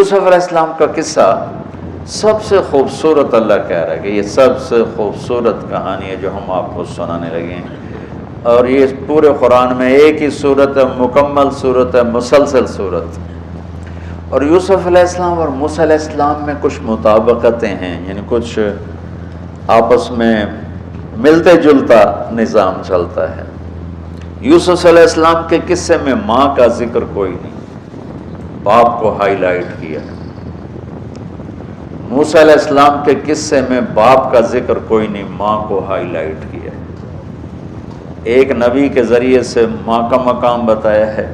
یوسف علیہ السلام کا قصہ سب سے خوبصورت، اللہ کہہ رہا ہے کہ یہ سب سے خوبصورت کہانی ہے جو ہم آپ کو سنانے لگے ہیں، اور یہ پورے قرآن میں ایک ہی صورت ہے، مکمل صورت ہے، مسلسل صورت۔ اور یوسف علیہ السلام اور موسیٰ علیہ السلام میں کچھ مطابقتیں ہیں، یعنی کچھ آپس میں ملتے جلتا نظام چلتا ہے۔ یوسف علیہ السلام کے قصے میں ماں کا ذکر کوئی نہیں، باپ کو ہائی لائٹ کیا ہے۔ موسیٰ علیہ السلام کے قصے میں باپ کا ذکر کوئی نہیں، ماں کو ہائی لائٹ کیا ہے۔ ایک نبی کے ذریعے سے ماں کا مقام بتایا ہے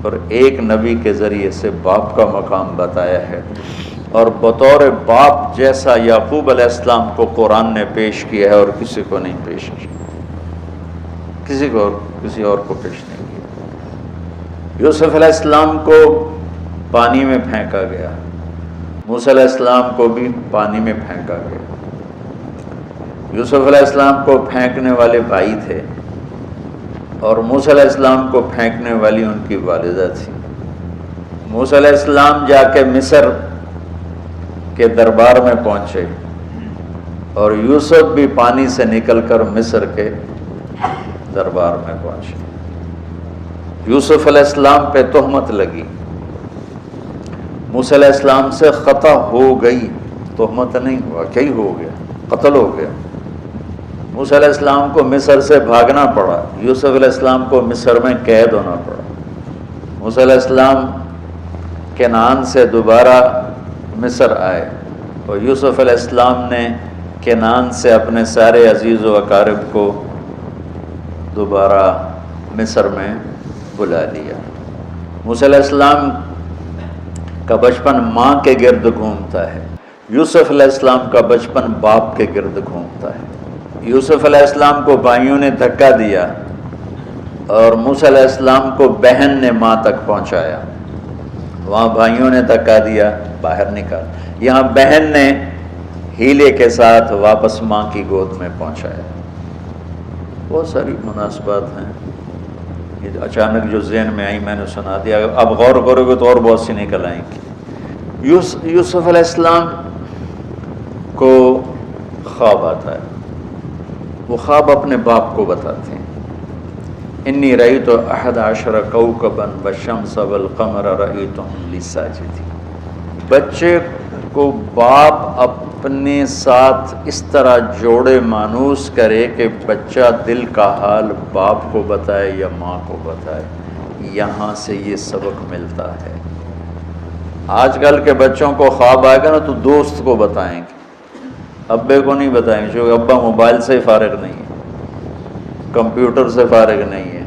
اور ایک نبی کے ذریعے سے باپ کا مقام بتایا ہے، اور بطور باپ جیسا یعقوب علیہ السلام کو قرآن نے پیش کیا ہے اور کسی کو نہیں پیش کیا، کسی اور کو پیش نہیں کیا۔ یوسف علیہ السلام کو پانی میں پھینکا گیا، موسیٰ علیہ السلام کو بھی پانی میں پھینکا گیا۔ یوسف علیہ السلام کو پھینکنے والے بھائی تھے اور موسیٰ علیہ السلام کو پھینکنے والی ان کی والدہ تھی۔ موسیٰ علیہ السلام جا کے مصر کے دربار میں پہنچے اور یوسف بھی پانی سے نکل کر مصر کے دربار میں پہنچے۔ یوسف علیہ السلام پہ تہمت لگی، موسیٰ علیہ السلام سے خطا ہو گئی، تہمت نہیں ہوا، کیا ہو گیا، قتل ہو گیا۔ موسیٰ علیہ السلام کو مصر سے بھاگنا پڑا، یوسف علیہ السلام کو مصر میں قید ہونا پڑا۔ موسیٰ علیہ السلام کنعان سے دوبارہ مصر آئے اور یوسف علیہ السلام نے کنعان سے اپنے سارے عزیز و اقارب کو دوبارہ مصر میں بلا لیا۔ موسیٰ علیہ السلام کا بچپن ماں کے گرد گھومتا ہے، یوسف علیہ السلام کا بچپن باپ کے گرد گھومتا ہے۔ یوسف علیہ السلام کو بھائیوں نے دھکا دیا اور موسیٰ علیہ السلام کو بہن نے ماں تک پہنچایا، وہاں بھائیوں نے دھکا دیا، باہر نکال، یہاں بہن نے ہیلے کے ساتھ واپس ماں کی گود میں پہنچایا۔ بہت ساری مناسبات ہیں، یہ اچانک جو ذہن میں آئی میں نے سنا دیا، اب غور کرو گے تو اور بہت سی نکل آئیں گی۔ یوسف علیہ السلام کو خواب آتا ہے، وہ خواب اپنے باپ کو بتاتے ہیں، انی رأیت 11 کوكبا والشمس والقمر رأیتهم لی ساجدین۔ بچے کو باپ اپنے ساتھ اس طرح جوڑے مانوس کرے کہ بچہ دل کا حال باپ کو بتائے یا ماں کو بتائے، یہاں سے یہ سبق ملتا ہے۔ آج کل کے بچوں کو خواب آئے گا نا تو دوست کو بتائیں گے، ابے کو نہیں بتائیں گے، کیونکہ ابا موبائل سے فارغ نہیں ہے، کمپیوٹر سے فارغ نہیں ہے،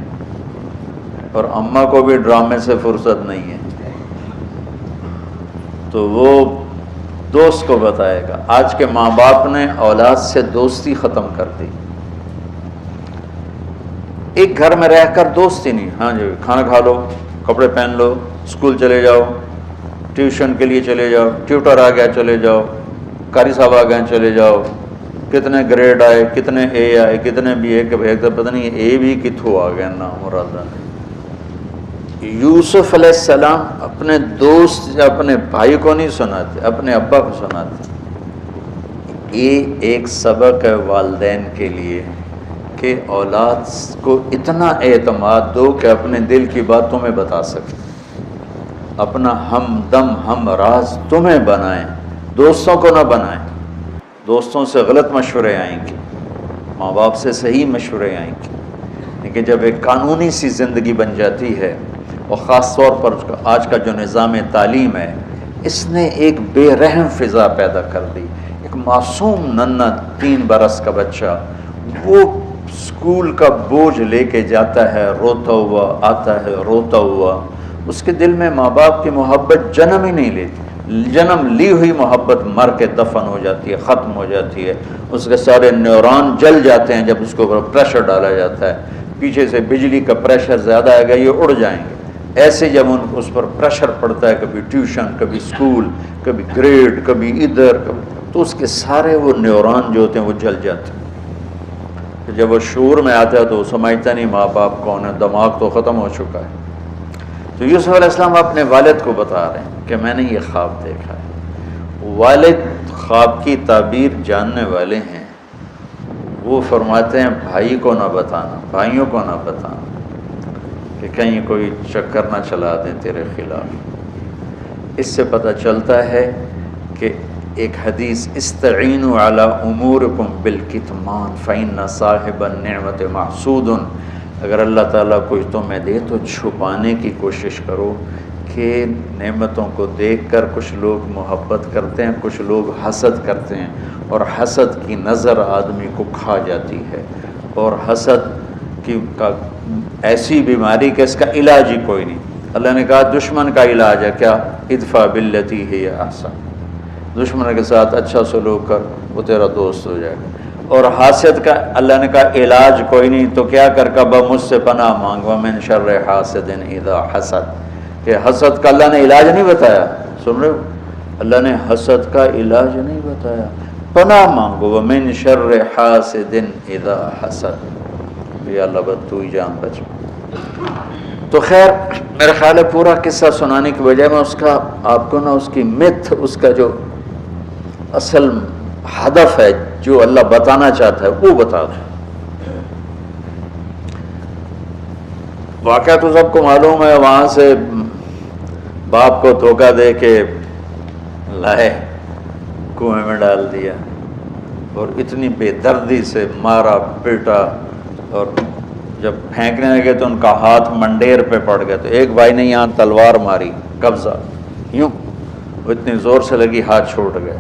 اور اماں کو بھی ڈرامے سے فرصت نہیں ہے، تو وہ دوست کو بتائے گا۔ آج کے ماں باپ نے اولاد سے دوستی ختم کر دی، ایک گھر میں رہ کر دوستی نہیں، ہاں جی کھانا کھا لو، کپڑے پہن لو، اسکول چلے جاؤ، ٹیوشن کے لیے چلے جاؤ، ٹیوٹر آ گیا چلے جاؤ، قاری صاحب آ گئے چلے جاؤ، کتنے گریڈ آئے، کتنے اے آئے، کتنے بی اے کے پتہ نہیں اے بھی کتھوں آ گئے نام مرادہ نے۔ یوسف علیہ السلام اپنے دوست یا اپنے بھائی کو نہیں سناتے، اپنے ابا کو سناتے۔ یہ ایک سبق ہے والدین کے لیے کہ اولاد کو اتنا اعتماد دو کہ اپنے دل کی بات تمہیں بتا سکے، اپنا ہمدم ہم راز تمہیں بنائیں، دوستوں کو نہ بنائیں۔ دوستوں سے غلط مشورے آئیں گے، ماں باپ سے صحیح مشورے آئیں گے، لیکن جب ایک قانونی سی زندگی بن جاتی ہے، اور خاص طور پر آج کا جو نظام تعلیم ہے، اس نے ایک بے رحم فضا پیدا کر دی۔ ایک معصوم ننھا 3 برس کا بچہ وہ اسکول کا بوجھ لے کے جاتا ہے، روتا ہوا آتا ہے، روتا ہوا، اس کے دل میں ماں باپ کی محبت جنم ہی نہیں لیتی، جنم لی ہوئی محبت مر کے دفن ہو جاتی ہے، ختم ہو جاتی ہے، اس کے سارے نیورون جل جاتے ہیں جب اس کو پریشر ڈالا جاتا ہے، پیچھے سے بجلی کا پریشر زیادہ آئے گا، یہ اڑ جائیں گے۔ ایسے جب اس پر پریشر پڑتا ہے، کبھی ٹیوشن، کبھی اسکول، کبھی گریڈ، کبھی ادھر، تو اس کے سارے وہ نیورون جو ہوتے ہیں وہ جل جاتے ہیں۔ جب وہ شعور میں آتا ہے تو وہ سمجھتا نہیں ماں باپ کون ہے، دماغ تو ختم ہو چکا ہے۔ تو یوسف علیہ السلام اپنے والد کو بتا رہے ہیں کہ میں نے یہ خواب دیکھا ہے۔ والد خواب کی تعبیر جاننے والے ہیں، وہ فرماتے ہیں بھائی کو نہ بتانا، بھائیوں کو نہ بتانا کہ کہیں کوئی چکر نہ چلا دیں تیرے خلاف۔ اس سے پتہ چلتا ہے کہ ایک حدیث استعینوا علی امورکم بالکتمان فإن صاحب النعمت محسود، اگر اللہ تعالیٰ کچھ تمہیں دے تو چھپانے کی کوشش کرو، کہ نعمتوں کو دیکھ کر کچھ لوگ محبت کرتے ہیں، کچھ لوگ حسد کرتے ہیں، اور حسد کی نظر آدمی کو کھا جاتی ہے، اور حسد کی ایسی بیماری کہ اس کا علاج ہی کوئی نہیں۔ اللہ نے کہا دشمن کا علاج ہے کیا؟ ادفع باللتی ہی احسن، دشمن کے ساتھ اچھا سلوک کر، وہ تیرا دوست ہو جائے گا۔ اور حاسد کا اللہ نے کہا علاج کوئی نہیں، تو کیا کر کبا مجھ سے پناہ مانگ، ومن شر حاسد اذا حسد، کہ حسد کا اللہ نے علاج نہیں بتایا، سن رہے ہو؟ اللہ نے حسد کا علاج نہیں بتایا، پناہ مانگو ومن شر حاسد اذا حسد، یا اللہ بس تو ہی جان بچ۔ تو خیر میرا خیال ہے پورا قصہ سنانے کی بجائے میں اس کا آپ کو اس کی متھ، اس کا جو اصل ہدف ہے جو اللہ بتانا چاہتا ہے وہ بتا دوں۔ واقعہ تو سب کو معلوم ہے، وہاں سے باپ کو دھوکہ دے کے لائے، کنویں میں ڈال دیا، اور اتنی بے دردی سے مارا پیٹا، اور جب پھینکنے لگے تو ان کا ہاتھ منڈیر پہ پڑ گیا، تو ایک بھائی نے یہاں تلوار ماری، قبضہ یوں، وہ اتنی زور سے لگی ہاتھ چھوٹ گئے،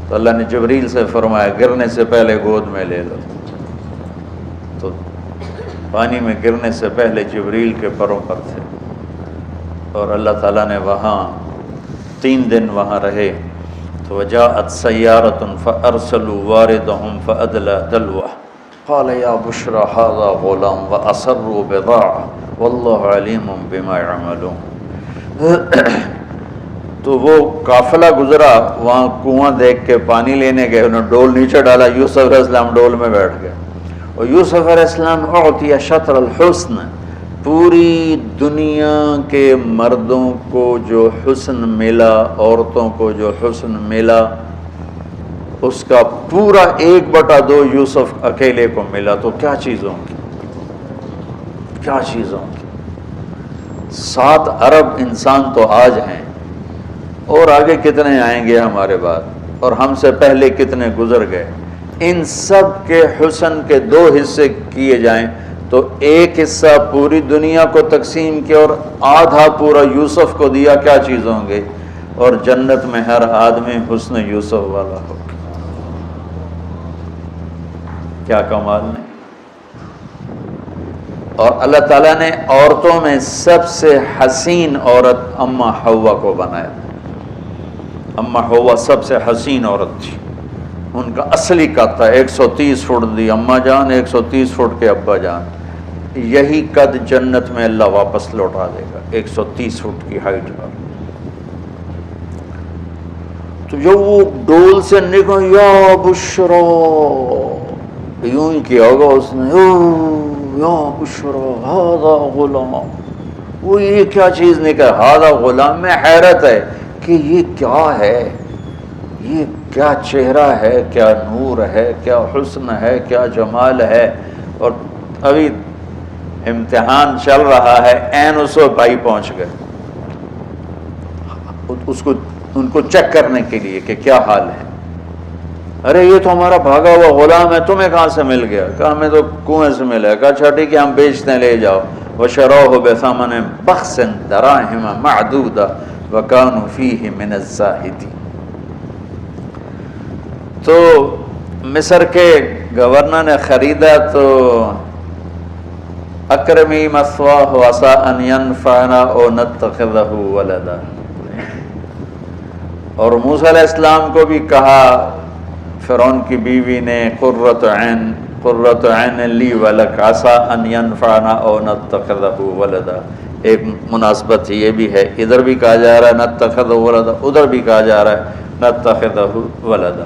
تو اللہ نے جبریل سے فرمایا گرنے سے پہلے گود میں لے لو، تو پانی میں گرنے سے پہلے جبریل کے پروں پر تھے، اور اللہ تعالیٰ نے وہاں 3 دن وہاں رہے، تو وجاءت سیارۃ فارسلوا واردہم فادلی دلوہ قال یا بشرى هذا غلام واسروا بضاعة واللہ علیم بما يعملون۔ تو وہ قافلہ گزرا، وہاں کنواں دیکھ کے پانی لینے گئے، انہوں نے ڈول نیچے ڈالا، یوسف علیہ السلام ڈول میں بیٹھ گئے، اور یوسف علیہ السلام اعطی شطر الحسن، پوری دنیا کے مردوں کو جو حسن ملا، عورتوں کو جو حسن ملا، اس کا پورا 1/2 یوسف اکیلے کو ملا، تو کیا چیزوں کی، کیا چیزوں کی۔ 7 ارب انسان تو آج ہیں، اور آگے کتنے آئیں گے ہمارے بعد، اور ہم سے پہلے کتنے گزر گئے۔ ان سب کے حسن کے 2 حصے کیے جائیں تو 1 حصہ پوری دنیا کو تقسیم کیا اور آدھا پورا یوسف کو دیا، کیا چیز ہوں گے؟ اور جنت میں ہر آدمی حسن یوسف والا ہو، کیا کمال نہیں۔ اور اللہ تعالیٰ نے عورتوں میں سب سے حسین عورت اماں حوا کو بنایا، اماں حوا سب سے حسین عورت تھی، ان کا اصلی قد تھا 130 فٹ دی اماں جان، 130 فٹ کے ابا جان، یہی قد جنت میں اللہ واپس لوٹا دے گا، 130 فٹ کی ہائٹ پر۔ تو جو وہ ڈول سے نکل یا بشرا، یوں ہی کیا ہوگا اس نے، یا بشرا ھذا غلام، وہ یہ کیا چیز نکل، ھذا غلام، میں حیرت ہے کہ یہ کیا ہے، یہ کیا چہرہ ہے، کیا نور ہے، کیا حسن ہے، کیا جمال ہے۔ اور ابھی امتحان چل رہا ہے، عین اس وقت بھائی پہنچ گئے اس کو، ان کو چیک کرنے کے لیے کہ کیا حال ہے۔ ارے یہ تو ہمارا بھاگا ہوا غلام ہے، تمہیں کہاں سے مل گیا؟ کہا ہمیں تو کنویں سے ملا ہے۔ کہا اچھا ٹھیک ہے، ہم بیچتے ہیں، لے جاؤ۔ وشروہ بثمن بخس دراہم معدودہ وکانوا فیہ من الزاہدین۔ تو مصر کے گورنر نے خریدا تو اکرمی مثواہ وعسیٰ ان ینفعنا او نتخذہ ولدا، اور موسیٰ علیہ السلام کو بھی کہا فرعون کی بیوی نے قرۃ عین لی ولک عسیٰ ان ینفعنا او نتخذہ ولدا۔ ایک مناسبت یہ بھی ہے، ادھر بھی کہا جا رہا ہے نتخذہ ولدا، ادھر بھی کہا جا رہا ہے نتخذہ ولدا۔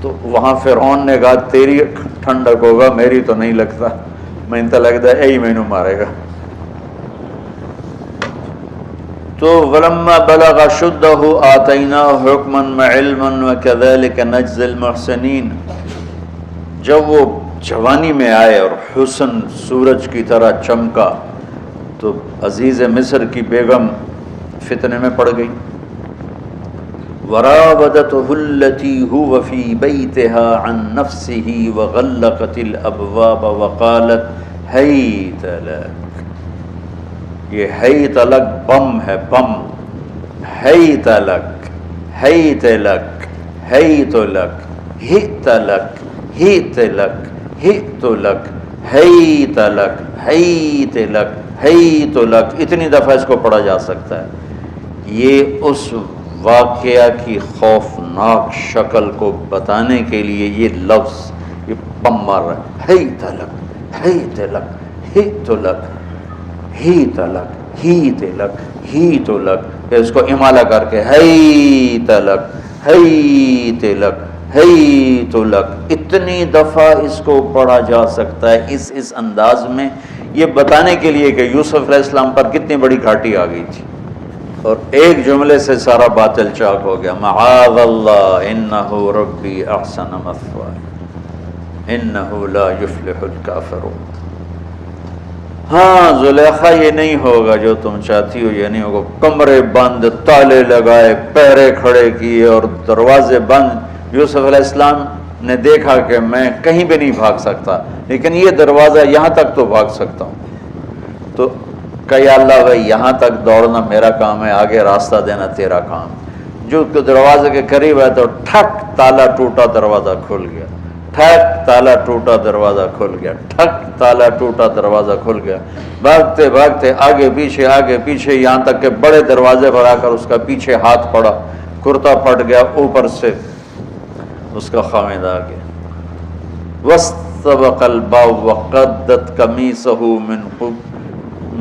تو وہاں فرعون نے کہا تیری ٹھنڈک ہوگا، میری تو نہیں لگتا، میں تو لگتا ہے یہی مینوں مارے گا۔ تو تو ولما بلغ شدہ آتیناہ حکما وعلما وکذلک نجزی المحسنین، جب وہ جوانی میں آئے اور حسن سورج کی طرح چمکا تو عزیز مصر کی بیگم فتنے میں پڑ گئی. وراودته التي هو في بيتها عن نفسه وغلقت الابواب وقالت هيت لك. یہ هيت لك بم ہے، بم. هيت لك، هيت لك، هيت لك، هيت لك، هيت لك، هيت لك، هيت لك، هيت لك، هيت لك. اتنی دفعہ اس کو پڑھا جا سکتا ہے. یہ اس واقعہ کی خوفناک شکل کو بتانے کے لیے یہ لفظ، یہ بم مار رہا ہے. ہیت لک، ہیت لک، ہیت لک، ہیت لک، ہیت لک، ہیت لک. پھر اس کو امالہ کر کے ہیت لک، ہیت لک، ہیت لک. اتنی دفعہ اس کو پڑھا جا سکتا ہے اس انداز میں، یہ بتانے کے لیے کہ یوسف علیہ السلام پر کتنی بڑی گھاٹی آ گئی تھی اور ایک جملے سے سارا باطل چاک ہو گیا. معاذ اللہ انہ ربی احسن مثوایا انہ لا یفلح الکافرون. ہاں زلیخا، یہ نہیں ہوگا جو تم چاہتی ہو، یہ نہیں ہوگا. کمرے بند، تالے لگائے، پہرے کھڑے کیے اور دروازے بند. یوسف علیہ السلام نے دیکھا کہ میں کہیں بھی نہیں بھاگ سکتا، لیکن یہ دروازہ یہاں تک تو بھاگ سکتا ہوں. تو کہ یا اللہ بھائی یہاں تک دوڑنا میرا کام ہے، آگے راستہ دینا تیرا کام. جو دروازے کے قریب ہے تو ٹھک تالا ٹوٹا، دروازہ کھل گیا. ٹھک تالا ٹوٹا، دروازہ کھل گیا. ٹھک تالا ٹوٹا، دروازہ کھل گیا. بھاگتے بھاگتے آگے پیچھے یہاں تک کہ بڑے دروازے پر آ کر اس کا پیچھے ہاتھ پڑا، کرتا پھٹ گیا، اوپر سے اس کا خامد آ گیا. واستبق الباب وقدت قمیصه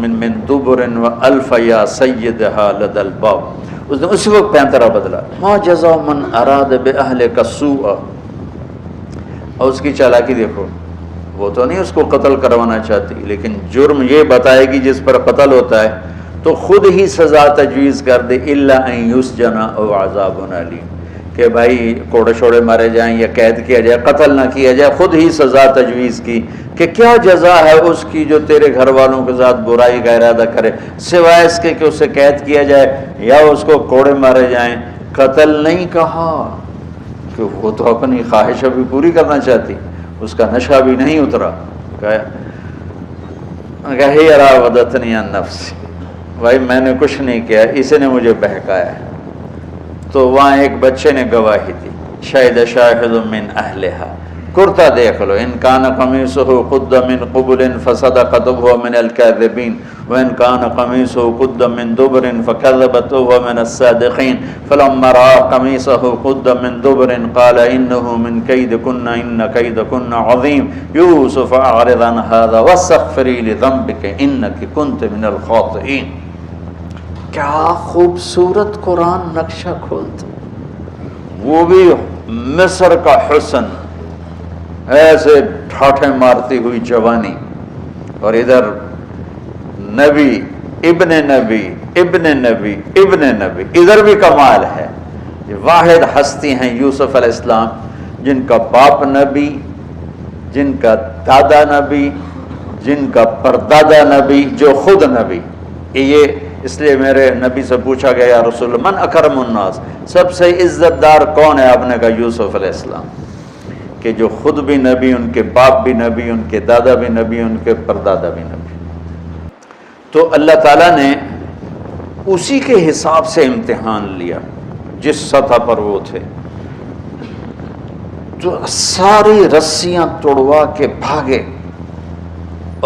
من دبر والف یا سیدہا لدى الباب. اس نے اسی وقت پینترا بدلا. ما جزاء من اراد باہلک سوءا. اور اس کی چالاکی دیکھو، وہ تو نہیں اس کو قتل کروانا چاہتی، لیکن جرم یہ بتائے گی جس پر قتل ہوتا ہے تو خود ہی سزا تجویز کر دے. الا ان یسجن او عذاب علیم، کہ بھائی کوڑے شوڑے مارے جائیں یا قید کیا جائے، قتل نہ کیا جائے. خود ہی سزا تجویز کی کہ کیا جزا ہے اس کی جو تیرے گھر والوں کے ساتھ برائی کا ارادہ کرے، سوائے اس کے کہ اسے قید کیا جائے یا اس کو کوڑے مارے جائیں. قتل نہیں کہا کہ وہ تو اپنی خواہش بھی پوری کرنا چاہتی، اس کا نشہ بھی نہیں اترا. کہ راودتنی عن نفسی، بھائی میں نے کچھ نہیں کیا، اسے نے مجھے بہکایا. تو وہاں ایک بچے نے گواہی دی. شاہد شاہد من اہلہا، کرتا دیکھ لو. ان کان قمیصہ قد من قبل فصدقت وهو من الكاذبین وان کان قمیصہ قد من دبر فكذبت وهو من الصادقین. فلما رأى قمیصہ قد من دبر قال انه من کیدکن ان کیدکن عظیم. یوسف اعرض عن هذا واستغفری لذنبک انک کنت من الخاطئین. کیا خوبصورت قرآن نقشہ کھولتا، وہ بھی مصر کا حسن، ایسے ٹھاٹھے مارتی ہوئی جوانی، اور ادھر نبی ابن نبی ابن نبی ابن نبی. ادھر بھی کمال ہے. یہ واحد ہستی ہیں یوسف علیہ السلام، جن کا باپ نبی، جن کا دادا نبی، جن کا پردادا نبی، جو خود نبی. یہ اس لیے میرے نبی سے پوچھا گیا یا رسول من اکرم الناس، سب سے عزت دار کون ہے؟ آپ نے کہا یوسف علیہ السلام، کہ جو خود بھی نبی، ان کے باپ بھی نبی، ان کے دادا بھی نبی، ان کے پردادا بھی نبی. تو اللہ تعالیٰ نے اسی کے حساب سے امتحان لیا جس سطح پر وہ تھے. تو ساری رسیاں توڑوا کے بھاگے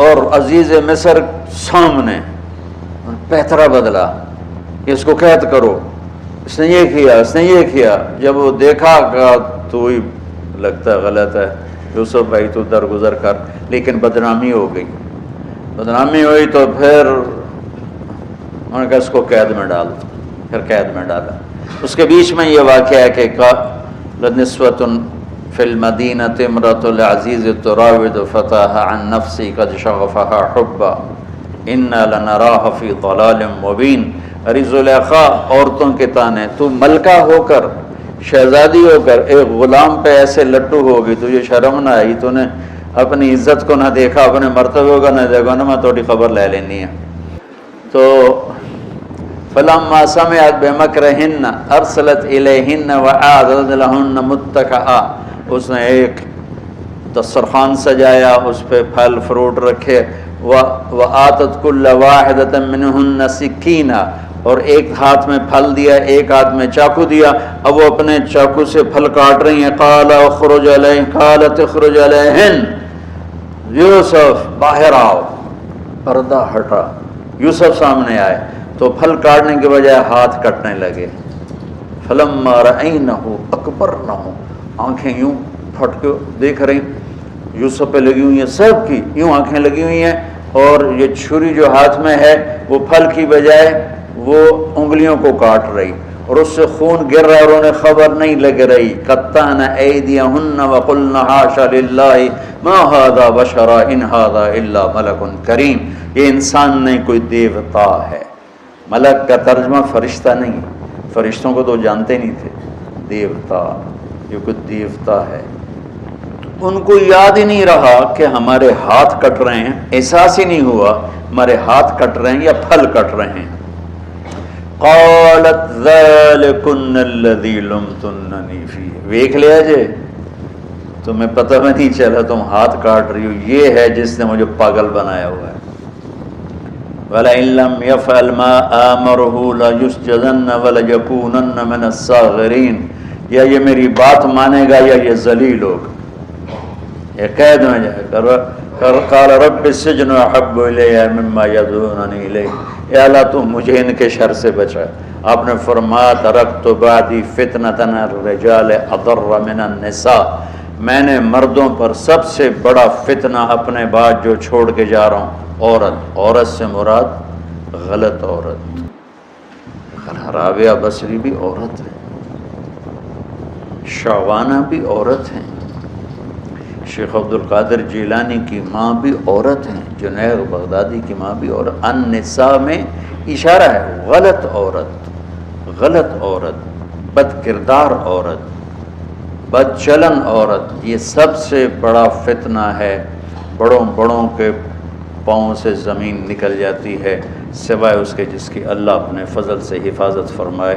اور عزیز مصر سامنے پیترا بدلا، اس کو قید کرو، اس نے یہ کیا، اس نے یہ کیا. جب وہ دیکھا کہ تو ہی لگتا ہے غلط ہے یوسف بھائی، تو درگزر کر. لیکن بدنامی ہو گئی، بدنامی ہوئی تو پھر انہوں نے کہا اس کو قید میں ڈال دو. پھر قید میں ڈالا. اس کے بیچ میں یہ واقعہ ہے کہ نسوۃ فی المدینۃ امرأۃ العزیز تراود فتاها عن نفسی قد شغفها حبا انا لنراها فی ضلال مبین ارے زلیخا عورتوں کے تانے، تو ملکہ ہو کر، شہزادی ہو کر ایک غلام پہ ایسے لٹو ہوگی، تجھے شرم نہ آئی؟ تو نے اپنی عزت کو نہ دیکھا، اپنے مرتبے کو نہ دیکھا، میں تھوڑی خبر لے لینی ہے۔ تو فلما سمعت بمکرہن ارسلت الیہن وأعدت لہن متکئا، اس نے ایک دسترخوان سجایا، اس پہ پھل فروٹ رکھے، وآتت کل واحدۃ منہن سکینہ، اور ایک ہاتھ میں پھل دیا، ایک ہاتھ میں چاقو دیا، اب وہ اپنے چاقو سے پھل کاٹ رہی ہیں۔ قال اخرج علیہن، قالت اخرج علیہن، یوسف باہر آؤ، پردہ ہٹا، یوسف سامنے آئے تو پھل کاٹنے کے بجائے ہاتھ کٹنے لگے۔ فلما رأینہ اکبرنہ، آنکھیں یوں پھٹ کے دیکھ رہی یوسف پہ لگی ہوئی ہیں، سب کی یوں آنکھیں لگی ہوئی ہیں، اور یہ چھری جو ہاتھ میں ہے وہ پھل کی بجائے وہ انگلیوں کو کاٹ رہی، اور اس سے خون گر رہا ہے، اور انہیں خبر نہیں لگ رہی۔ قطعن ایدیہن وقلن حاشا للہ ما ھذا بشرا ان ھذا الا ملک کریم، یہ انسان نہیں، کوئی دیوتا ہے۔ ملک کا ترجمہ فرشتہ نہیں، فرشتوں کو تو جانتے نہیں تھے، دیوتا، یہ کوئی دیوتا ہے۔ ان کو یاد ہی نہیں رہا کہ ہمارے ہاتھ کٹ رہے ہیں، احساس ہی نہیں ہوا ہمارے ہاتھ کٹ رہے ہیں یا پھل کٹ رہے ہیں۔ قالت ذالکن الذی لمتننی فیہ، ویکھ لیا جے، تمہیں پتہ میں نہیں چلا تم ہاتھ کاٹ رہی ہو، یہ ہے جس نے مجھے پاگل بنایا ہوا ہے۔ وَلَئِن لَّمْ يَفْعَلْ مَا آمَرُهُ لَيُسْجَنَّ وَلَيَكُونَنَّ مِنَ الصَّاغِرِينَ، یا یہ میری بات مانے گا یا یہ ذلیل ہوگا، یہ قید میں جائے گا۔ قال رب السجن احب الی مما یدعوننی الیہ، یا اللہ تو مجھے ان کے شر سے بچا۔ آپ نے فرمایا ترکت بعدی فتنۃ الرجال اضر من النساء، میں نے مردوں پر سب سے بڑا فتنہ اپنے بعد جو چھوڑ کے جا رہا ہوں عورت۔ عورت سے مراد غلط عورت، رابعہ بصری بھی عورت ہے، شعوانہ بھی عورت ہیں، شیخ عبد القادر جیلانی کی ماں بھی عورت ہیں، جنید بغدادی کی ماں بھی عورت۔ النساء میں اشارہ ہے، غلط عورت، غلط عورت، بد کردار عورت، بد چلن عورت، یہ سب سے بڑا فتنہ ہے۔ بڑوں بڑوں کے پاؤں سے زمین نکل جاتی ہے سوائے اس کے جس کی اللہ اپنے فضل سے حفاظت فرمائے۔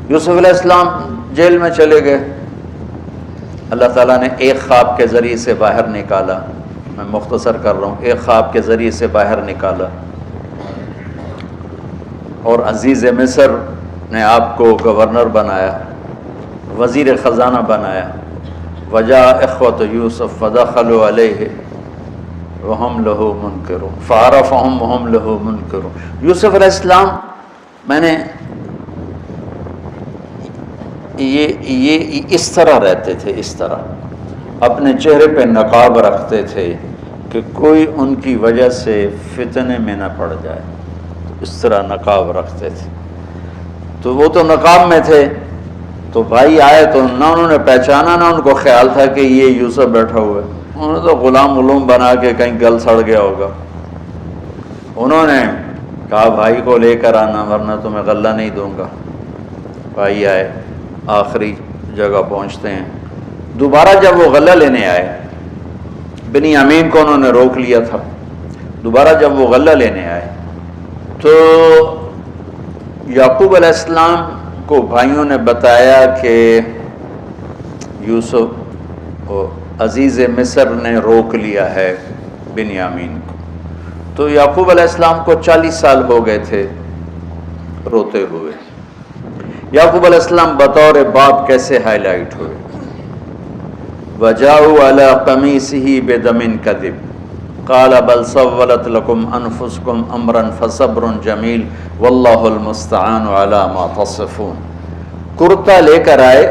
یوسف علیہ السلام جیل میں چلے گئے، اللہ تعالیٰ نے ایک خواب کے ذریعے سے باہر نکالا، میں مختصر کر رہا ہوں، ایک خواب کے ذریعے سے باہر نکالا، اور عزیز مصر نے آپ کو گورنر بنایا، وزیر خزانہ بنایا۔ وجاء اخوۃ یوسف فدخلوا علیہ وہم لہ منکرون فعرفہم وہم لہ منکرون۔ یوسف علیہ السلام، میں نے یہ اس طرح رہتے تھے، اس طرح اپنے چہرے پہ نقاب رکھتے تھے کہ کوئی ان کی وجہ سے فتنے میں نہ پڑ جائے، اس طرح نقاب رکھتے تھے۔ تو وہ تو نقاب میں تھے، تو بھائی آئے تو نہ انہوں نے پہچانا، نہ ان کو خیال تھا کہ یہ یوسف بیٹھا ہوا ہے، انہوں نے تو غلام علوم بنا کے کہیں گل سڑ گیا ہوگا۔ انہوں نے کہا بھائی کو لے کر آنا ورنہ تمہیں غلہ نہیں دوں گا۔ بھائی آئے، آخری جگہ پہنچتے ہیں، دوبارہ جب وہ غلہ لینے آئے، بنیامین کو انہوں نے روک لیا تھا، دوبارہ جب وہ غلہ لینے آئے تو یعقوب علیہ السلام کو بھائیوں نے بتایا کہ یوسف عزیز مصر نے روک لیا ہے بنیامین کو۔ تو یعقوب علیہ السلام کو 40 سال ہو گئے تھے روتے ہوئے۔ یعقوب علیہ السلام بطور باپ کیسے ہائی لائٹ ہوئے؟ وَجَاءُوا عَلَىٰ قَمِيصِهِ بِدَمٍ كَذِبٍ قَالَ بَلْ سَوَّلَتْ لَكُمْ أَنفُسُكُمْ أَمْرًا فَصَبْرٌ جَمِيلٌ وَاللَّهُ الْمُسْتَعَانُ عَلَىٰ مَا تَصِفُونَ۔ کرتا لے کر آئے،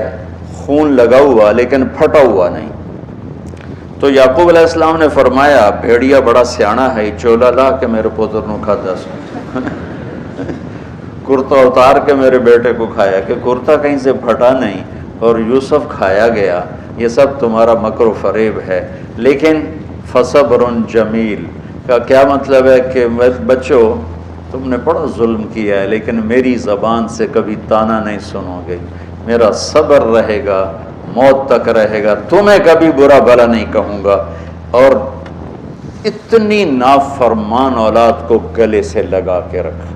خون لگا ہوا لیکن پھٹا ہوا نہیں۔ تو یعقوب علیہ السلام نے فرمایا بھیڑیا بڑا سیاڑا ہے، چولا لا کے میرے پوتر نو کھاتا سو، کرتا اتار کے میرے بیٹے کو کھایا، کہ کرتا کہیں سے پھٹا نہیں اور یوسف کھایا گیا، یہ سب تمہارا مکر و فریب ہے۔ لیکن فصبر جمیل کا کیا مطلب ہے کہ بچوں تم نے بڑا ظلم کیا ہے لیکن میری زبان سے کبھی طعنہ نہیں سنو گے، میرا صبر رہے گا، موت تک رہے گا، تمہیں کبھی برا بھلا نہیں کہوں گا۔ اور اتنی نافرمان اولاد کو گلے سے لگا کے رکھا،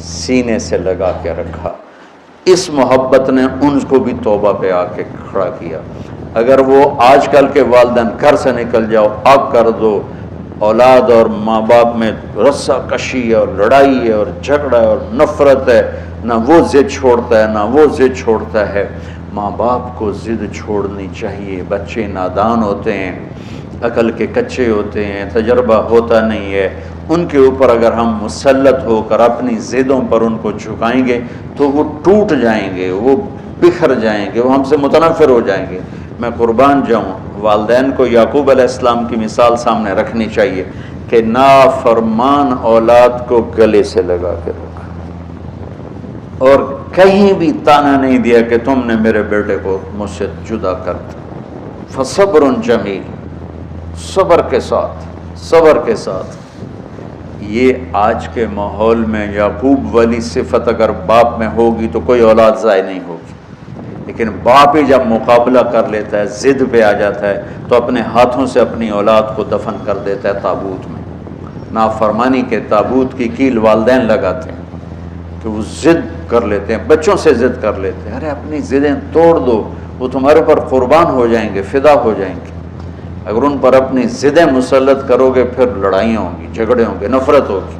سینے سے لگا کے رکھا۔ اس محبت نے ان کو بھی توبہ پہ آ کے کھڑا کیا۔ اگر وہ آج کل کے والدین گھر سے نکل جاؤ، آگ کر دو، اولاد اور ماں باپ میں رسہ کشی ہے اور لڑائی ہے اور جھگڑا ہے اور نفرت ہے، نہ وہ ضد چھوڑتا ہے نہ وہ ضد چھوڑتا ہے۔ ماں باپ کو ضد چھوڑنی چاہیے۔ بچے نادان ہوتے ہیں، عقل کے کچے ہوتے ہیں، تجربہ ہوتا نہیں ہے، ان کے اوپر اگر ہم مسلط ہو کر اپنی ضدوں پر ان کو جھکائیں گے تو وہ ٹوٹ جائیں گے، وہ بکھر جائیں گے، وہ ہم سے متنفر ہو جائیں گے۔ میں قربان جاؤں، والدین کو یعقوب علیہ السلام کی مثال سامنے رکھنی چاہیے کہ نافرمان اولاد کو گلے سے لگا کے رکھا اور کہیں بھی طعنہ نہیں دیا کہ تم نے میرے بیٹے کو مجھ سے جدا کر دیا۔ فصبر جمیل، صبر کے ساتھ۔ یہ آج کے ماحول میں یعقوب والی صفت اگر باپ میں ہوگی تو کوئی اولاد ضائع نہیں ہوگی، لیکن باپ ہی جب مقابلہ کر لیتا ہے، ضد پہ آ جاتا ہے، تو اپنے ہاتھوں سے اپنی اولاد کو دفن کر دیتا ہے تابوت میں۔ نافرمانی کے تابوت کی کیل والدین لگاتے ہیں کہ وہ ضد کر لیتے ہیں، بچوں سے ضد کر لیتے ہیں۔ ارے اپنی ضدیں توڑ دو، وہ تمہارے اوپر قربان ہو جائیں گے، فدا ہو جائیں گے۔ اگر ان پر اپنی ضدیں مسلط کرو گے پھر لڑائیاں ہوں گی، جھگڑے ہوں گے، نفرت ہوگی۔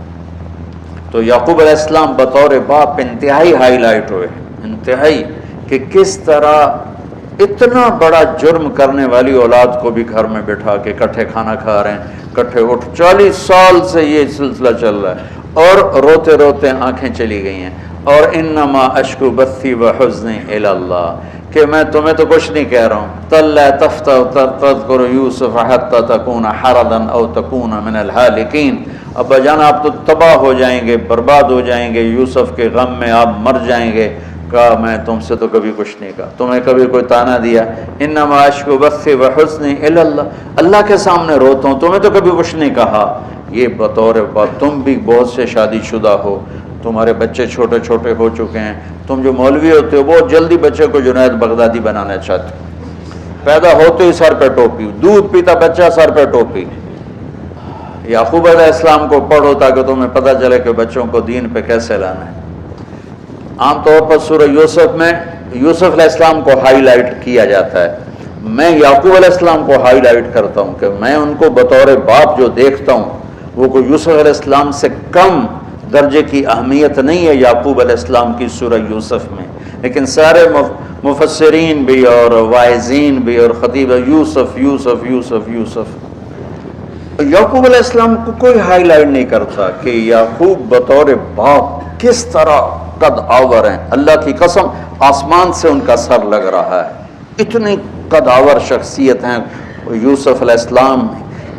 تو یعقوب علیہ السلام بطور باپ انتہائی ہائی لائٹ ہوئے، انتہائی، کہ کس طرح اتنا بڑا جرم کرنے والی اولاد کو بھی گھر میں بٹھا کے اکٹھے کھانا کھا رہے ہیں، اکٹھے اٹھ، 40 سال سے یہ سلسلہ چل رہا ہے، اور روتے روتے آنکھیں چلی گئی ہیں۔ اور انما اشکو بثی وحزنی الی اللہ، کہ میں تمہیں تو کچھ نہیں کہہ رہا ہوں، تَلَّا تَفْتَحُ تَذْكُرُ يُوسُفَ حَتَّى تَكُونَ حَرَضًا أَوْ تَكُونَ مِنَ الْهَالِكِينَ۔ ابا جان آپ تو تباہ ہو جائیں گے، برباد ہو جائیں گے، یوسف کے غم میں آپ مر جائیں گے۔ کہا میں تم سے تو کبھی کچھ نہیں کہا، تمہیں کبھی کوئی طعنہ دیا؟ انما اشکو بثی وحزنی الی اللہ، اللہ کے سامنے روتا ہوں، تمہیں تو کبھی کچھ نہیں کہا۔ یہ بطور باپ، تم بھی بہت سے شادی شدہ ہو، تمہارے بچے چھوٹے چھوٹے ہو چکے ہیں، تم جو مولوی ہوتے ہو بہت جلدی بچے کو جنید بغدادی بنانا چاہتے ہو، پیدا ہوتے ہی سر پہ ٹوپی، دودھ پیتا بچہ سر پہ ٹوپی۔ یعقوب علیہ السلام کو پڑھو تاکہ تمہیں پتہ چلے کہ بچوں کو دین پہ کیسے لانا ہے۔ عام طور پر سورہ یوسف میں یوسف علیہ السلام کو ہائی لائٹ کیا جاتا ہے، میں یعقوب علیہ السلام کو ہائی لائٹ کرتا ہوں کہ میں ان کو بطور باپ جو دیکھتا ہوں وہ کوئی یوسف علیہ السلام سے کم درجے کی اہمیت نہیں ہے یعقوب علیہ السلام کی سورہ یوسف میں، لیکن سارے مفسرین بھی اور واعظین بھی اور خطیب یوسف یوسف یوسف یوسف، یعقوب علیہ السلام کو کوئی ہائی لائٹ نہیں کرتا کہ یعقوب بطور باپ کس طرح قد آور ہیں۔ اللہ کی قسم آسمان سے ان کا سر لگ رہا ہے، اتنی قد آور شخصیت ہیں یوسف علیہ السلام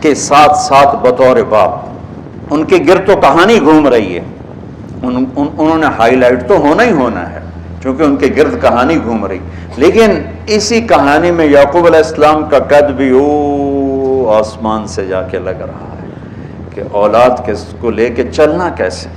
کے ساتھ ساتھ بطور باپ۔ ان کے گرد تو کہانی گھوم رہی ہے، انہوں نے ہائی لائٹ تو ہونا ہی ہونا ہے چونکہ ان کے گرد کہانی گھوم رہی، لیکن اسی کہانی میں یعقوب علیہ السلام کا قد بھی آسمان سے جا کے لگ رہا ہے کہ اولاد کو لے کے چلنا کیسے،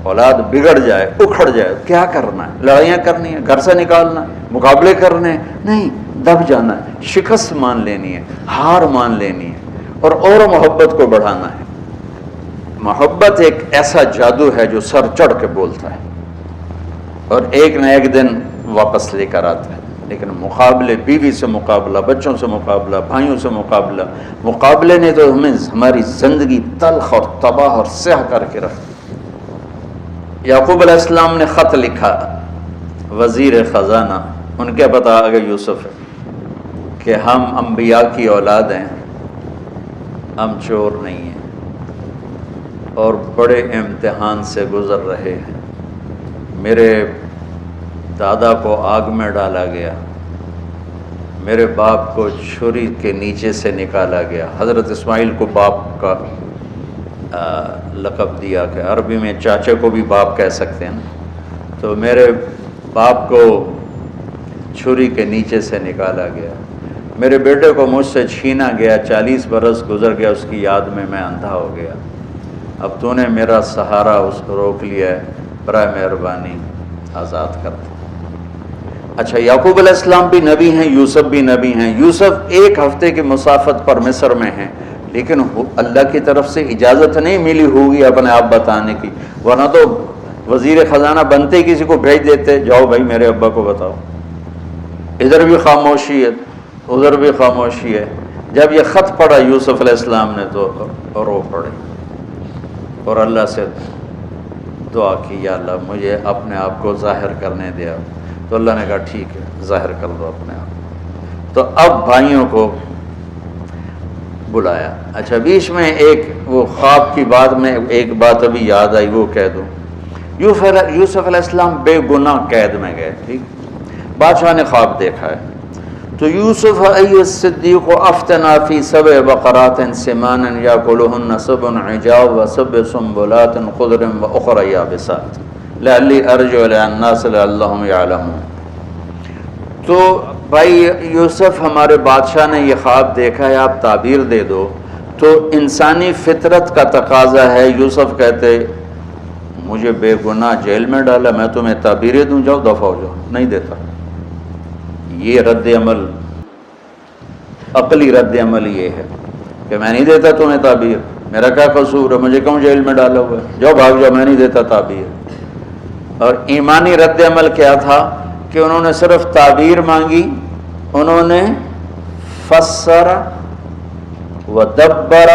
اولاد بگڑ جائے، اکھڑ جائے، کیا کرنا ہے؟ لڑائیاں کرنی ہے، گھر سے نکالنا ہے، مقابلے کرنے ہیں؟ نہیں، دب جانا ہے، شکست مان لینی ہے، ہار مان لینی ہے اور محبت کو بڑھانا ہے۔ محبت ایک ایسا جادو ہے جو سر چڑھ کے بولتا ہے اور ایک نہ ایک دن واپس لے کر آتا ہے، لیکن مقابلے، بیوی سے مقابلہ، بچوں سے مقابلہ، بھائیوں سے مقابلہ، مقابلے نے تو ہمیں ہماری زندگی تلخ اور تباہ اور سیاہ کر کے رکھ دی۔ یعقوب علیہ السلام نے خط لکھا وزیر خزانہ، ان کے پتہ آگے یوسف ہے کہ ہم انبیاء کی اولاد ہیں، ہم چور نہیں ہیں اور بڑے امتحان سے گزر رہے ہیں۔ میرے دادا کو آگ میں ڈالا گیا، میرے باپ کو چھری کے نیچے سے نکالا گیا۔ حضرت اسماعیل کو باپ کا لقب دیا کہ عربی میں چاچے کو بھی باپ کہہ سکتے ہیں نا، تو میرے باپ کو چھری کے نیچے سے نکالا گیا، میرے بیٹے کو مجھ سے چھینا گیا، 40 برس گزر گیا، اس کی یاد میں اندھا ہو گیا۔ اب تو نے میرا سہارا اس کو روک لیا ہے، برائے مہربانی آزاد کر دے۔ اچھا، یعقوب علیہ السلام بھی نبی ہیں، یوسف بھی نبی ہیں۔ یوسف ایک ہفتے کی مسافت پر مصر میں ہیں، لیکن اللہ کی طرف سے اجازت نہیں ملی ہوگی اپنے آپ بتانے کی، ورنہ تو وزیر خزانہ بنتے کسی کو بھیج دیتے، جاؤ بھائی میرے ابا کو بتاؤ۔ ادھر بھی خاموشی ہے، ادھر بھی خاموشی ہے۔ جب یہ خط پڑھا یوسف علیہ السلام نے تو رو پڑے اور اللہ سے دعا کی، یا اللہ مجھے اپنے آپ کو ظاہر کرنے دیا۔ تو اللہ نے کہا ٹھیک ہے، ظاہر کر دو اپنے آپ۔ تو اب بھائیوں کو بلایا۔ اچھا، بیچ میں ایک وہ خواب کی بات میں ایک بات ابھی یاد آئی، وہ کہہ دوں۔ یوسف علیہ السلام بے گناہ قید میں گئے، ٹھیک، بادشاہ نے خواب دیکھا ہے۔ تو یوسف ای الصدیق افتنا فی سبع بقرات سمان یاکلہن سبع عجاف وسبع سنبلات خضر واخر یابسات لعلی ارجع الی الناس لعلہم یعلمون۔ تو بھائی یوسف، ہمارے بادشاہ نے یہ خواب دیکھا ہے، آپ تعبیر دے دو۔ تو انسانی فطرت کا تقاضا ہے، یوسف کہتے مجھے بے گناہ جیل میں ڈالا، میں تمہیں تعبیریں دوں، جاؤ دفع ہو جاؤ، نہیں دیتا۔ یہ رد عمل، عقلی رد عمل یہ ہے کہ میں نہیں دیتا تمہیں تعبیر، میرا کیا قصور ہے، مجھے کیوں جیل میں ڈالا ہوا ہے، جاؤ بھاگ جاؤ، میں نہیں دیتا تعبیر۔ اور ایمانی رد عمل کیا تھا کہ انہوں نے صرف تعبیر مانگی، انہوں نے فسر ودبر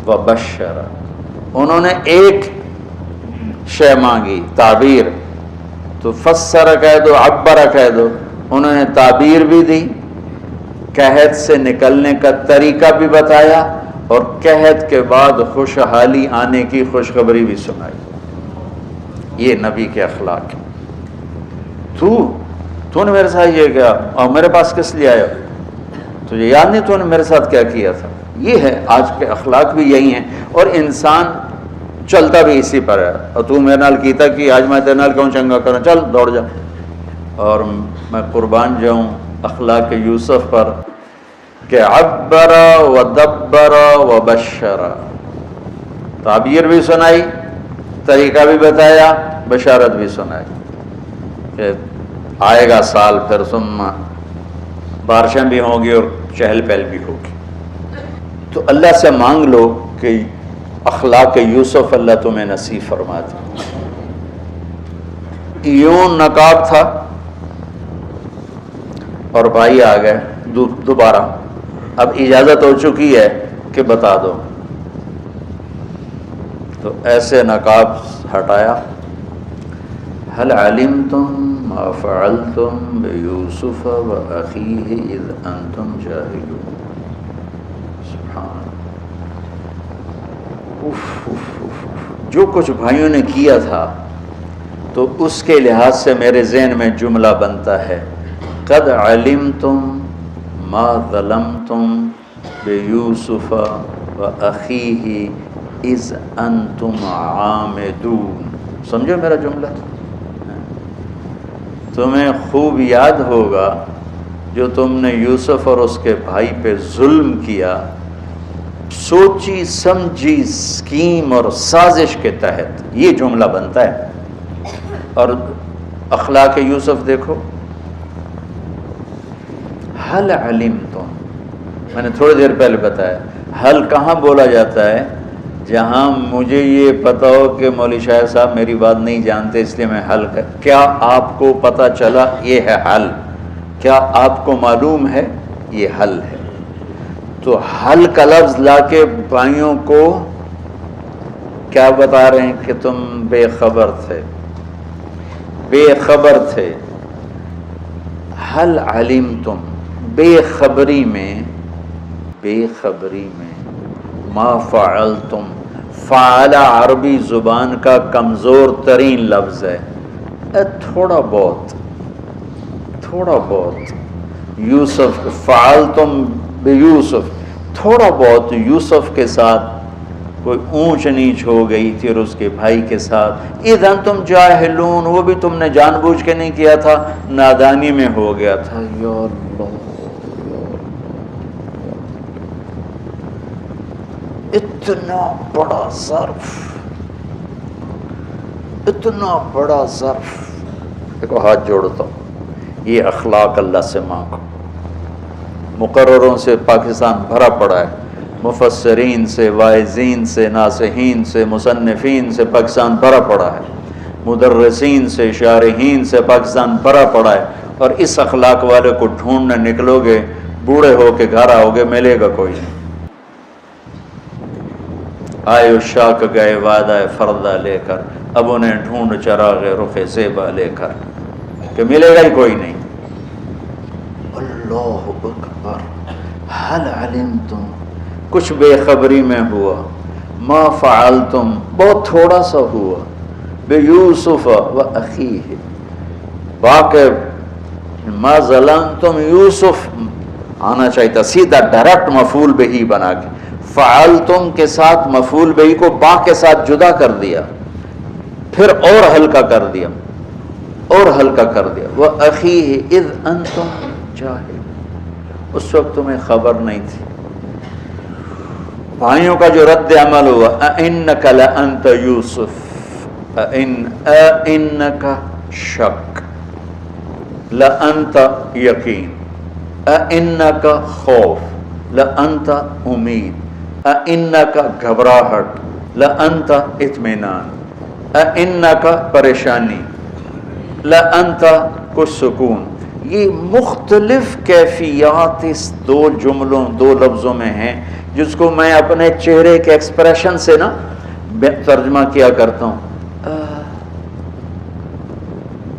وبشر، انہوں نے ایک شے مانگی تعبیر، تو فسر کہہ دو، عبر کہہ دو، انہوں نے تعبیر بھی دی، قحط سے نکلنے کا طریقہ بھی بتایا، اور قحط کے بعد خوشحالی آنے کی خوشخبری بھی سنائی۔ یہ نبی کے اخلاق ہیں۔ تو نے میرے ساتھ یہ کیا، اور میرے پاس کس لیے آیا، تجھے یاد نہیں تو نے میرے ساتھ کیا کیا تھا؟ یہ ہے آج کے اخلاق بھی یہی ہیں، اور انسان چلتا بھی اسی پر ہے۔ اور تو میرے نال کیتا کہ آج میں تیرے نال کیوں چنگا کروں، چل دوڑ جا۔ اور میں قربان جاؤں اخلاق یوسف پر کہ عبر ودبر وبشر، تعبیر بھی سنائی، طریقہ بھی بتایا، بشارت بھی سنائی کہ آئے گا سال پھر، ثم بارشیں بھی ہوں گی اور چہل پہل بھی ہوگی۔ تو اللہ سے مانگ لو کہ اخلاق یوسف اللہ تمہیں نصیب فرما دے۔ یوں نقاب تھا اور بھائی آ گئے دوبارہ، اب اجازت ہو چکی ہے کہ بتا دو۔ تو ایسے نقاب ہٹایا، هل علمتم ما فعلتم بيوسف وأخيه إذ أنتم جاهلون۔ سبحان، جو کچھ بھائیوں نے کیا تھا تو اس کے لحاظ سے میرے ذہن میں جملہ بنتا ہے، قد علمتم ما ظلمتم بیوسف وأخیہ اذ انتم عامدون۔ سمجھو میرا جملہ، تمہیں خوب یاد ہوگا جو تم نے یوسف اور اس کے بھائی پہ ظلم کیا، سوچی سمجھی اسکیم اور سازش کے تحت، یہ جملہ بنتا ہے۔ اور اخلاق یوسف دیکھو، حل علمتم، میں نے تھوڑی دیر پہلے بتایا، حل کہاں بولا جاتا ہے؟ جہاں مجھے یہ پتہ ہو کہ مولوی شاہ صاحب میری بات نہیں جانتے اس لیے میں حل کر، کیا آپ کو پتہ چلا یہ ہے حل؟ کیا آپ کو معلوم ہے یہ حل ہے؟ تو حل کا لفظ لا کے بھائیوں کو کیا بتا رہے ہیں کہ تم بے خبر تھے، بے خبر تھے۔ حل علمتم، بے خبری میں ما فعلتم، فعل عربی زبان کا کمزور ترین لفظ ہے، تھوڑا بہت یوسف، فعلتم بیوسف، تھوڑا بہت یوسف کے ساتھ کوئی اونچ نیچ ہو گئی تھی اور اس کے بھائی کے ساتھ، اذ انتم جاہلون، وہ بھی تم نے جان بوجھ کے نہیں کیا تھا، نادانی میں ہو گیا تھا۔ یا اللہ، اتنا بڑا ظرف، اتنا بڑا ظرف. دیکھو ہاتھ جوڑتا ہوں، یہ اخلاق اللہ سے مانگو. مقرروں سے پاکستان بھرا پڑا ہے، مفسرین سے، واعظین سے، ناصحین سے، مصنفین سے پاکستان بھرا پڑا ہے، مدرسین سے، شارحین سے پاکستان بھرا پڑا ہے. اور اس اخلاق والے کو ڈھونڈنے نکلو گے، بوڑھے ہو کے گھر آؤ گے، ملے گا کوئی نہیں. آئے شاک گئے وعدہ فردہ لے کر، اب انہیں ڈھونڈ چراغ رخ زیبا لے کر، کہ ملے گا ہی کوئی نہیں. اللہ اکبر. حل علمتم، کچھ بے خبری میں ہوا، ما فعلتم، بہت تھوڑا سا ہوا، بے یوسف و اخیہ، واقع ما ظلمتم، یوسف آنا چاہیے تھا سیدھا ڈائریکٹ مفعول بہی بنا کے، فعلتم کے ساتھ مفعول بہی کو با کے ساتھ جدا کر دیا، پھر اور ہلکا کر دیا، اور ہلکا کر دیا. وَأَخِيهِ إِذْ أَنْتُمْ جَاهِلُونَ، اس وقت تمہیں خبر نہیں تھی. بھائیوں کا جو رد عمل ہوا، أَإِنَّكَ لَأَنْتَ يُوسُف، أَإِنَّكَ شک، لَأَنْتَ یقین، أَإِنَّكَ خوف، لَأَنْتَ امید، أَإِنَّكَ گھبراہٹ، لَأَنْتَ اطمینان، أَإِنَّكَ پریشانی، لَأَنْتَ کچھ سکون. یہ مختلف کیفیات اس دو جملوں، دو لفظوں میں ہیں، جس کو میں اپنے چہرے کے ایکسپریشن سے نا ترجمہ کیا کرتا ہوں.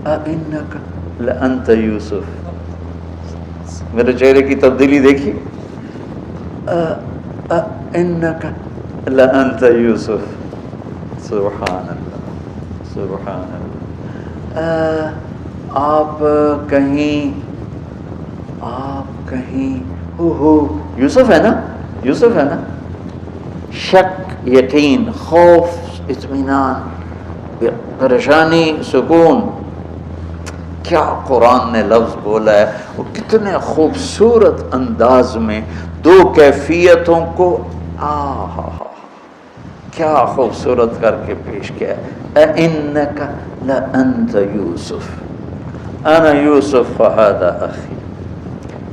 أَإِنَّكَ لَأَنْتَ یوسف، میرے چہرے کی تبدیلی دیکھیے. أَإِنَّكَ لَأَنْتَ یوسف، سبحان اللہ، سبحان اللہ. آپ کہیں ہو یوسف ہے نا، یوسف ہے نا. شک، یقین، خوف، اطمینان، پریشانی، سکون. کیا قرآن نے لفظ بولا ہے، وہ کتنے خوبصورت انداز میں دو کیفیتوں کو کیا خوبصورت کر کے پیش کیا. اِنَّكَ لَأَنْتَ يُوسُف أَنَا يُوسُف فَهَذَا أَخِي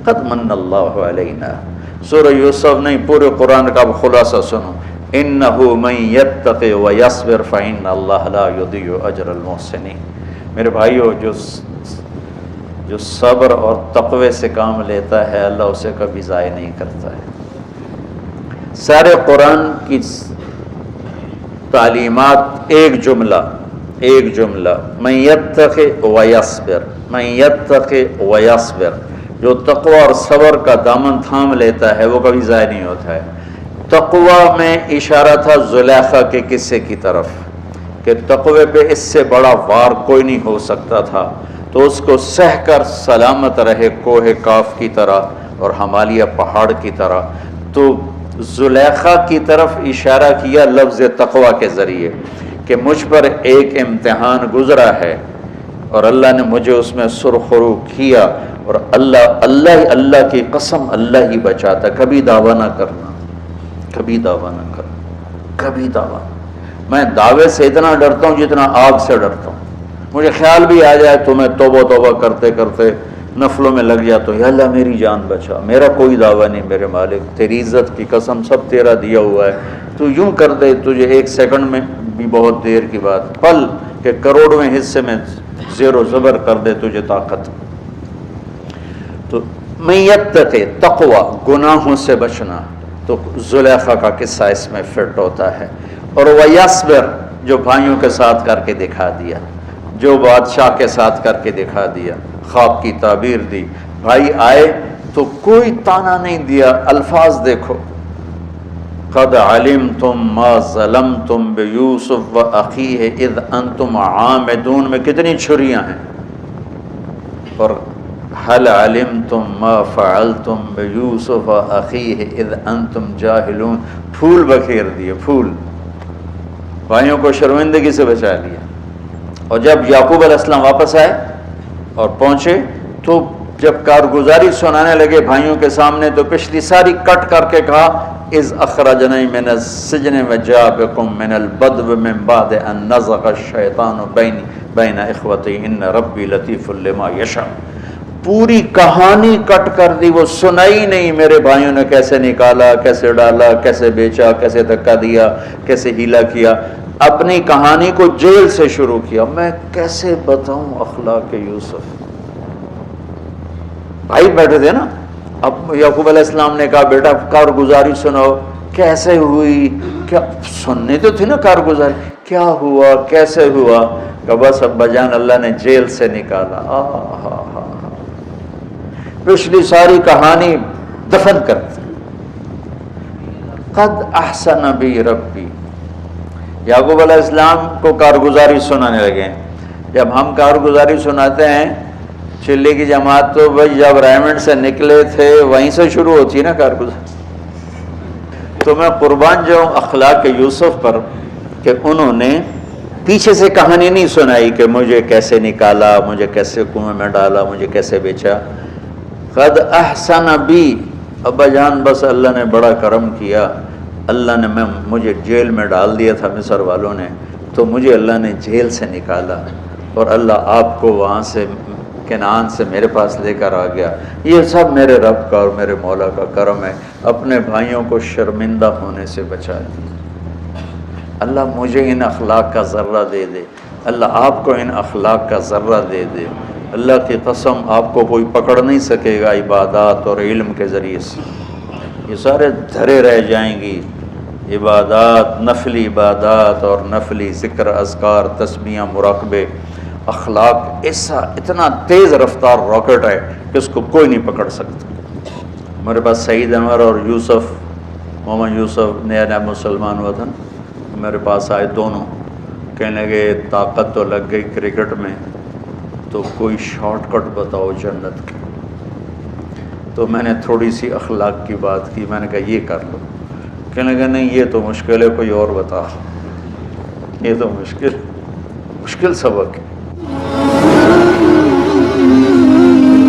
قَدْ مَنَّ اللَّهُ عَلَيْنَا. سورہ یوسف نہیں، پورے قرآن کا خلاصہ سنو. إِنَّهُ مَنْ يَتَّقِ وَيَصْبِرْ فَإِنَّ اللَّهَ لَا يُضِيعُ أَجْرَ الْمُحْسِنِينَ. میرے بھائیو، جو صبر اور تقوی سے کام لیتا ہے، اللہ اسے کبھی ضائع نہیں کرتا ہے. سارے قرآن کی تعلیمات ایک جملہ، من یتق ویصبر، من یتق ویصبر. جو تقوی اور صبر کا دامن تھام لیتا ہے وہ کبھی ضائع نہیں ہوتا ہے. تقوی میں اشارہ تھا زلیخا کے قصے کی طرف، کہ تقوی پہ اس سے بڑا وار کوئی نہیں ہو سکتا تھا، تو اس کو سہ کر سلامت رہے کوہ کاف کی طرح اور ہمالیہ پہاڑ کی طرح. تو زلیخا کی طرف اشارہ کیا لفظ تقوی کے ذریعے، کہ مجھ پر ایک امتحان گزرا ہے اور اللہ نے مجھے اس میں سرخرو کیا، اور اللہ کی قسم اللہ ہی بچاتا. کبھی دعویٰ نہ کرنا، کبھی دعویٰ نہ کرنا، کبھی دعویٰ. میں دعوے سے اتنا ڈرتا ہوں جتنا آگ سے ڈرتا ہوں. مجھے خیال بھی آ جائے تو میں توبہ کرتے کرتے نفلوں میں لگ جاتا ہوں، یا اللہ میری جان بچا، میرا کوئی دعویٰ نہیں میرے مالک، تیری عزت کی قسم سب تیرا دیا ہوا ہے، تو یوں کر دے تجھے ایک سیکنڈ میں بھی بہت دیر کی بات، پل کہ کروڑویں حصے میں زیر و زبر کر دے تجھے طاقت. تو من یتق، تقوی، گناہوں سے بچنا. تو زلیخا کا قصہ اس میں فٹ ہوتا ہے. اور ویصبر، جو بھائیوں کے ساتھ کر کے دکھا دیا، جو بادشاہ کے ساتھ کر کے دکھا دیا، خواب کی تعبیر دی. بھائی آئے تو کوئی تانا نہیں دیا، الفاظ دیکھو. قد علمتم ما ظلمتم بیوسف واخیہ اذ انتم عامدون میں کتنی چھریاں ہیں. اور هل علمتم ما فعلتم بیوسف واخیہ اذ انتم جاہلون، پھول بکھیر دیے، پھول. بھائیوں کو شرمندگی سے بچا لیا. اور جب یعقوب علیہ السلام واپس آئے اور پہنچے تو جب کارگزاری سنانے لگے بھائیوں کے سامنے، تو پچھلی ساری کٹ کر کے کہا اذ اخرجنی من السجن وجاء بکم من البدو من بعد ان نزغ الشیطان بین اخوتی ان ربی لطیف لما یشاء. پوری کہانی کٹ کر دی، وہ سنائی نہیں میرے بھائیوں نے کیسے نکالا، کیسے ڈالا، کیسے بیچا، کیسے دھکا دیا، کیسے ہیلا کیا. اپنی کہانی کو جیل سے شروع کیا. میں کیسے بتاؤں اخلاق یوسف. بھائی بیٹھے تھے نا، اب یعقوب علیہ السلام نے کہا بیٹا کارگزاری سناؤ، کیسے ہوئی، کیا سننے تو تھی نا کارگزاری، کیا ہوا کیسے ہوا. کہ بس ابا جان اللہ نے جیل سے نکالا. پچھلی ساری کہانی دفن کر دی. قد احسن بی ربی. یعقوب علیہ السلام کو کارگزاری سنانے لگے. جب ہم کارگزاری سناتے ہیں، چلی کی جماعت تو بھائی جب ریمنڈ سے نکلے تھے وہیں سے شروع ہوتی ہے نا کارگزاری. تو میں قربان جاؤں اخلاق یوسف پر کہ انہوں نے پیچھے سے کہانی نہیں سنائی کہ مجھے کیسے نکالا، مجھے کیسے کنویں میں ڈالا، مجھے کیسے بیچا. قد احسن بی، ابا جان بس اللہ نے بڑا کرم کیا. اللہ نے مجھے جیل میں ڈال دیا تھا مصر والوں نے، تو مجھے اللہ نے جیل سے نکالا اور اللہ آپ کو وہاں سے کنعان سے میرے پاس لے کر آ گیا. یہ سب میرے رب کا اور میرے مولا کا کرم ہے. اپنے بھائیوں کو شرمندہ ہونے سے بچا دیا. اللہ مجھے ان اخلاق کا ذرہ دے دے، اللہ آپ کو ان اخلاق کا ذرہ دے دے. اللہ کی قسم آپ کو کوئی پکڑ نہیں سکے گا عبادات اور علم کے ذریعے سے. یہ سارے دھرے رہ جائیں گی. عبادات، نفلی عبادات اور نفلی ذکر، اذکار، تسبیحاں، مراقبے. اخلاق ایسا اتنا تیز رفتار راکٹ ہے کہ اس کو کوئی نہیں پکڑ سکتا. میرے پاس سعید انور اور یوسف، محمد یوسف نیا نیا مسلمان ہوا تھا، میرے پاس آئے دونوں. کہنے لگے طاقت تو لگ گئی کرکٹ میں، تو کوئی شارٹ کٹ بتاؤ جنت کی. تو میں نے تھوڑی سی اخلاق کی بات کی. میں نے کہا یہ کر لو. کہنے لگا نہیں یہ تو مشکل ہے، کوئی اور بتا. یہ تو مشکل سبق ہے.